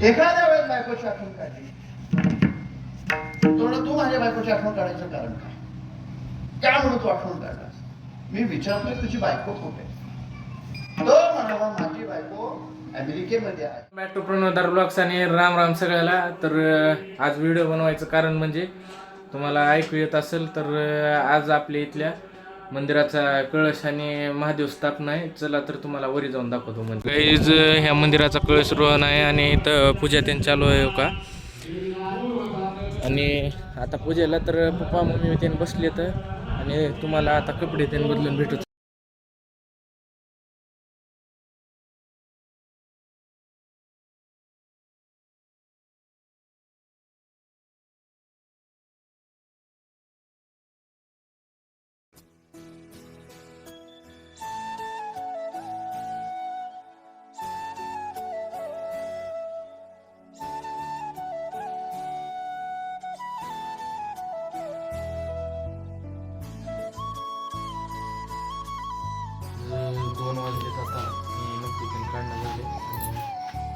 एखाद्या वेळेस बायकोची आठवण काढली, थोडं तू माझ्या बायकोची आठवण काढायचं कारण काय? काय म्हणून तू आठवण काढलास? मी विचारतोय तुझी बायको कुठे? तो म्हणाला माझी बायको अमेरिकेमध्ये आहे. बॅक टू प्रणवदार ब्लॉग्स आणि राम राम सगळ्याला. तर आज व्हिडिओ बनवायचं कारण म्हणजे तुम्हाला ऐकू येत असेल तर आज आपल्या इथल्या मंदिराचा कळश आणि महादेव स्थापना आहे. चला तर तुम्हाला वरी जाऊन दाखवतो. म्हणजे गाईज ह्या मंदिराचा कळश रोहन आहे आणि इथं पूजा त्यांनी चालू आहे का. आणि आता पूजेला तर पप्पा मम्मी त्यांनी बसले तर आणि तुम्हाला आता कपडे त्यांनी बदलून भेटू. दोन वाजलेत आता मी नक्की पण काढणं झाले आणि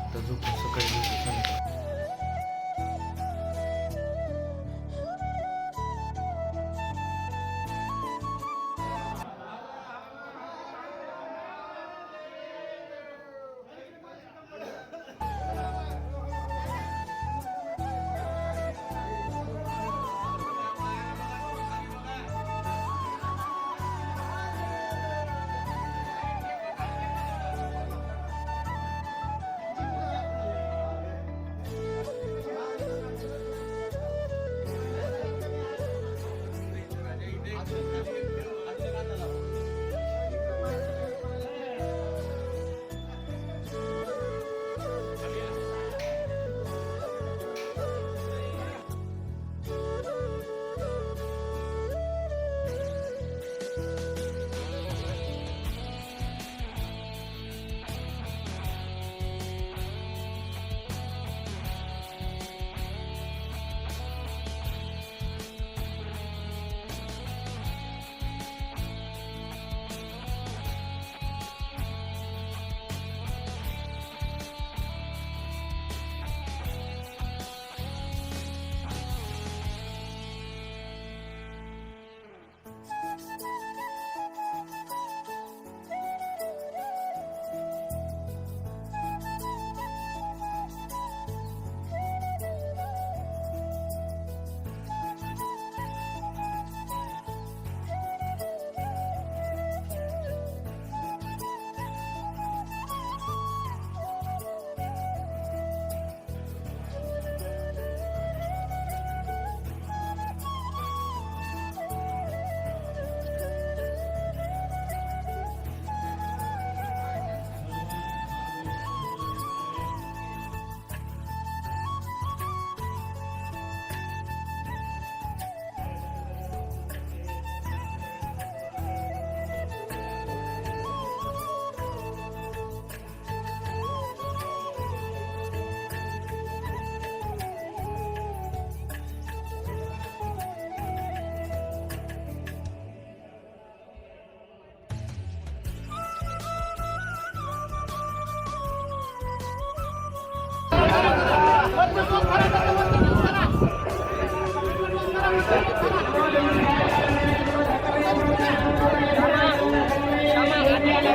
आता झोपून सकाळी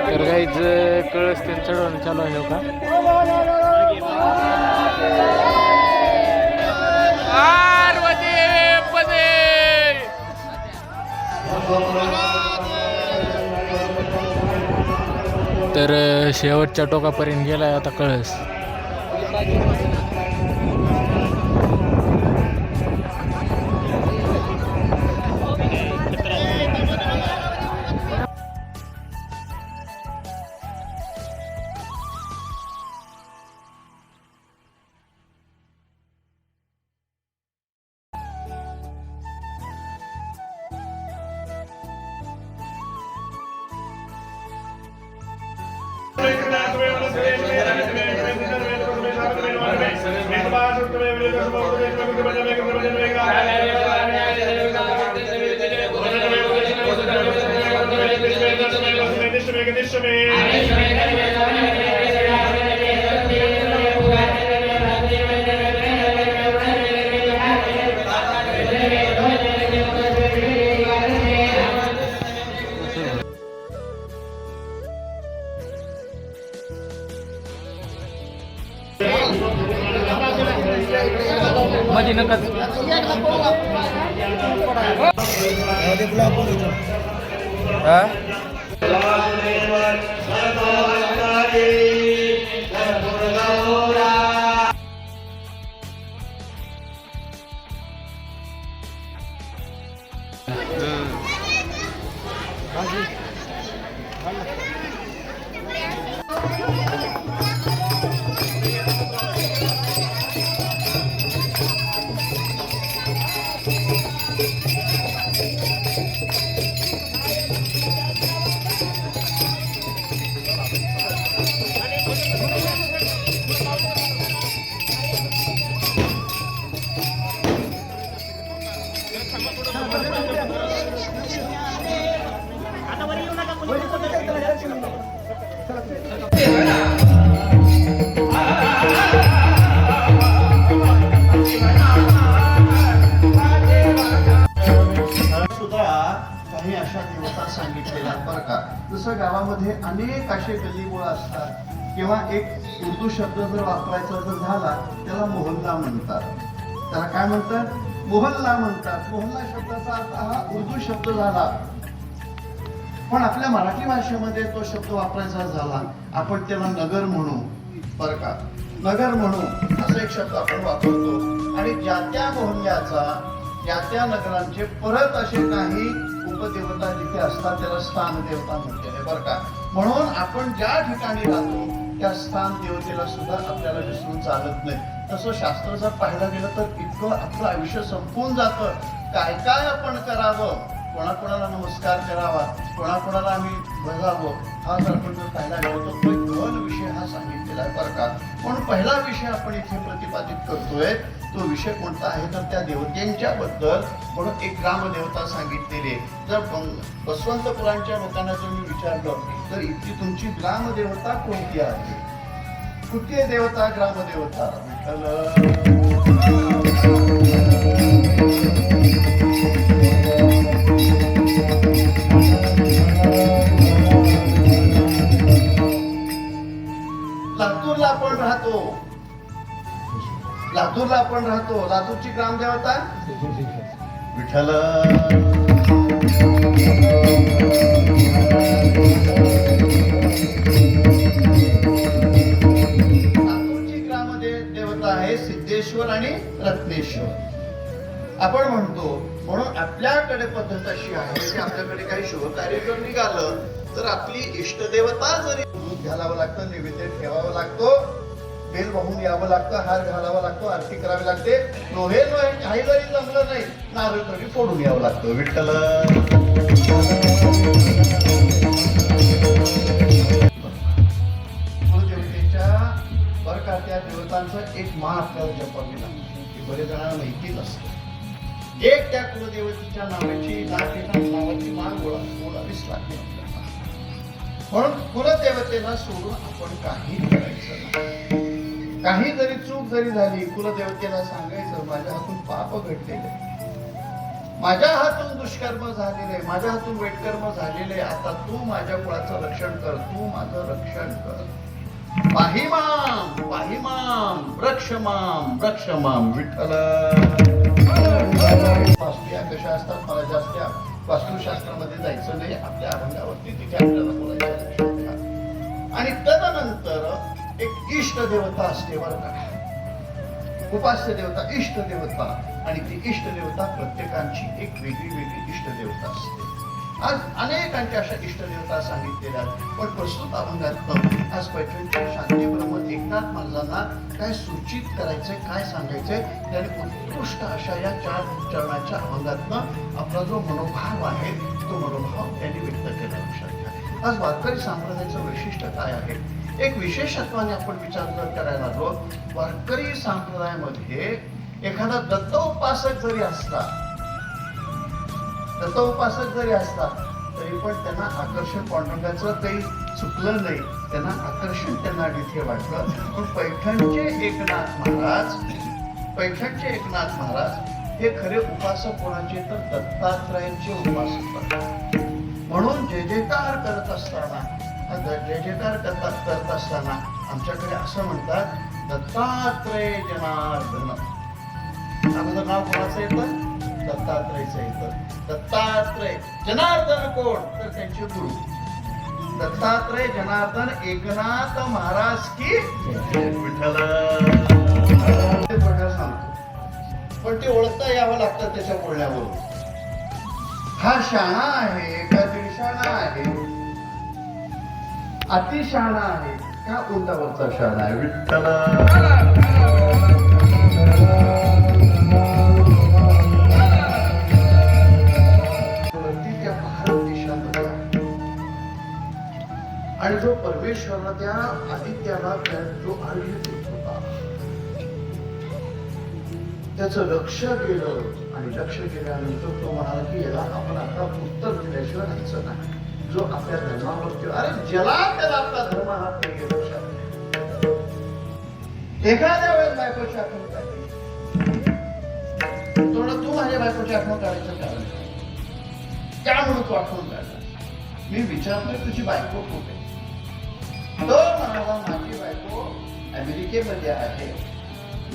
तर गाईज कळस ते चढवणं चालू आहे का. तर शेवटच्या टोकापर्यंत गेलाय आता कळस. मध्ये नकाच हा सुद्धा काही अशा देवता सांगितलेल्या बरं का. जसं गावामध्ये अनेक असे गल्लीबोळ असतात किंवा एक उर्दू शब्द जर वापरायचा जर झाला त्याला मोहल्ला म्हणतात. त्याला काय म्हणतात? मोहल्ला म्हणतात. मोहल्ला शब्दाचा अर्थ हा उर्दू शब्द झाला, पण आपल्या मराठी भाषेमध्ये तो शब्द वापरायचा झाला आपण त्याला नगर म्हणू बरं का. नगर म्हणू असा एक शब्द आपण वापरतो आणि ज्या त्या मोहल्ल्याचा ज्या त्या नगरांचे परत असे काही उपदेवता जिथे असतात त्याला स्थान देवता म्हणते बरं का. म्हणून आपण ज्या ठिकाणी राहतो त्या स्थान देवतेला सुद्धा आपल्याला विसरून चालत नाही. तसं शास्त्र जर पाहायला गेलं तर इतकं आपलं आयुष्य संपून जातं. काय काय आपण करावं, कोणाकोणाला नमस्कार करावा, कोणाकोणाला आम्ही बघावं, हा जर आपण जर पाहायला गेलो तर तो दोन विषय हा सांगितलेला आहे बरं का. म्हणून पहिला विषय आपण इथे प्रतिपादित करतोय तो विषय कोणता आहे तर त्या देवतेंच्या बद्दल. म्हणून एक ग्रामदेवता सांगितलेली. जर बसवंतपुरांच्या लोकांना जर मी विचारलं तर इथली तुमची ग्रामदेवता कोणती आहे, कुठली देवता ग्रामदेवता? लातूरला आपण राहतो, लातूरला आपण राहतो. लातूरची ग्रामदेवता विठ्ठल. लातूरची ग्रामदेवता आहे सिद्धेश्वर आणि रत्नेश्वर आपण म्हणतो. म्हणून आपल्याकडे पद्धत अशी आहे की आपल्याकडे काही शुभ कार्य जर निघालं तर आपली इष्टदेवता जरी दूध घालावं लागतं, नैवेद्य ठेवावं लागतो, बेल वाहून यावं लागतं, हार घालावा लागतो, आरती करावी लागते. नोहे काही जरी जमलं नाही नारळ तरी फोडून यावं लागतं. विठ्ठल. कुलदेवतेच्या बरं का त्या देवतांचं एक मान आपल्याला जपावी लागतं की बरेच जणांना माहिती नसतं. एक त्या कुलदेवतेच्या नावाची नावाची मान बोलावीच लागते आपल्याला. म्हणून कुलदेवतेला सोडून आपण काही करायचं नाही. काही जरी चूक जरी झाली कुलदेवतेला सांगायचं माझ्या हातून पाप घडलेले, माझ्या हातून दुष्कर्म झालेले, माझ्या हातून वाईटकर्म झालेले, आता तू माझ्या कुळाचं रक्षण कर, तू माझं रक्षण कर. पाहिमाम पाहिमाम रक्षमाम रक्षमाम. विठ्ठल. वास्तुया कशा असतात मला जास्त वास्तुशास्त्रामध्ये जायचं नाही. आपल्या अभंगावरती तिथे आपल्याला बोलायचं लक्षात घ्या. आणि तदनंतर एक इष्ट देवता असते बरं का. उपास्य देवता इष्ट देवता, आणि ती इष्ट देवता प्रत्येकाची एक वेगळी वेगळी इष्ट देवता असते. आज अनेकांच्या अशा इष्टदेवता सांगितलेल्या आहेत. पण प्रस्तुत अभंगात आज पैठणच्या शांतीब्रह्म एकनाथ महाराजांना काय सूचित करायचंय, काय सांगायचंय, त्याने उत्कृष्ट अशा या 4 चरणाच्या अभंगातनं आपला जो मनोभाव आहे तो मनोभाव त्यांनी व्यक्त केला. लक्षात घ्या. आज वारकरी संप्रदायाचं वैशिष्ट्य काय आहे, एक विशेषत्वाने आपण विचार जर करायला लागलो, वारकरी संप्रदायामध्ये एखादा दत्तोपासक जरी असला, दत्तोपासक जरी असला तरी पण त्यांना आकर्षण पांडुरंगाचं काही चुकलं नाही, त्यांना आकर्षण त्यांना तिथे वाटलं. पण पैठणचे एकनाथ महाराज हे खरे उपासक कोणाचे तर दत्तात्रयांचे उपासक. म्हणून जय जयकार करत असताना करत असताना आमच्याकडे असं म्हणतात दत्तात्रय जनार्दन. अगोदर नाव कोणाचं येतं? दत्तात्रयचं येतं. दत्तात्रय जनार्दन कोण? तर त्यांचे गुरु दत्तात्रय जनार्दन एकनाथ महाराज की विठ्ठल. सांगतो पण ते ओळखता यावं लागतं त्याच्या बोलण्यावरून. हा शहाणा आहे का दिलशाणा आहे? अतिशहाणा आहे का उंटावरचा शहाणा आहे? विठ्ठल. त्या भारत देशामध्ये आणि जो परमेश्वराला त्या आदित्याला जो आयुष्य देत होता त्याचं लक्ष गेलं आणि लक्ष गेल्यानंतर तो म्हणाला की याला आपण आता उत्तर दिल्याशिवाय राहायचं नाही. जो आपल्या धर्मावरती अरे ज्याला त्याला आपला धर्म हात नाही घेऊ शकत. एखाद्या वेळेस बायकोची आठवण काढली थोडं तू माझ्या बायकोची आठवण काढायचं कारण काय म्हणून तू आठवण काढला? मी विचारतोय तुझी बायको कुठे? तो म्हणाला माझी बायको अमेरिकेमध्ये आहे.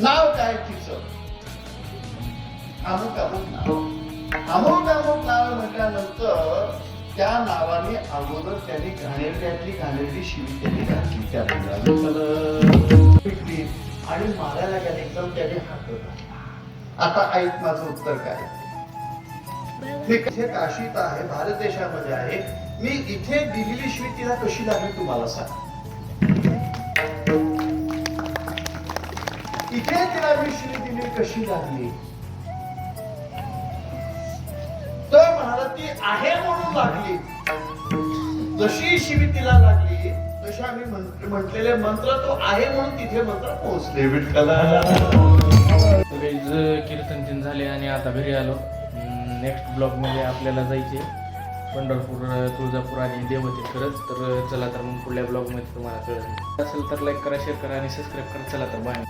नाव काय तिचं? अमुक अमुक नाव. अमुक अमुक नाव म्हटल्यानंतर त्या नावाने अगोदर त्यांनी घाणेरड्यातली घाणेरडी शिवी त्यांनी घातली त्या आणि मारायला गेले एकदम त्याने हात धरला. आता ऐक माझं उत्तर काय. मी इथे काशीत आहे, भारत देशामध्ये आहे. मी इथे दिलेली शिवी तिला कशी लागली तुम्हाला सांग. इथे तिला मी शिवी दिली कशी लागली? तो म्हणाला ती आहे म्हणून लागली. जशी शिवी तिला लागली तशी आम्ही म्हटलेले मंत्र तो आहे म्हणून तिथे मंत्र पोहोचले. विठ्ठला. कीर्तन तीन झाले आणि आता घरी आलो. नेक्स्ट ब्लॉग मध्ये आपल्याला जायचे पंढरपूर, तुळजापूर आणि देवते खरंच. तर चला तर मग पुढल्या ब्लॉग मध्ये तुम्हाला कळेल. असेल तर लाईक करा, शेअर करा आणि सबस्क्राईब करा. चला तर बाय.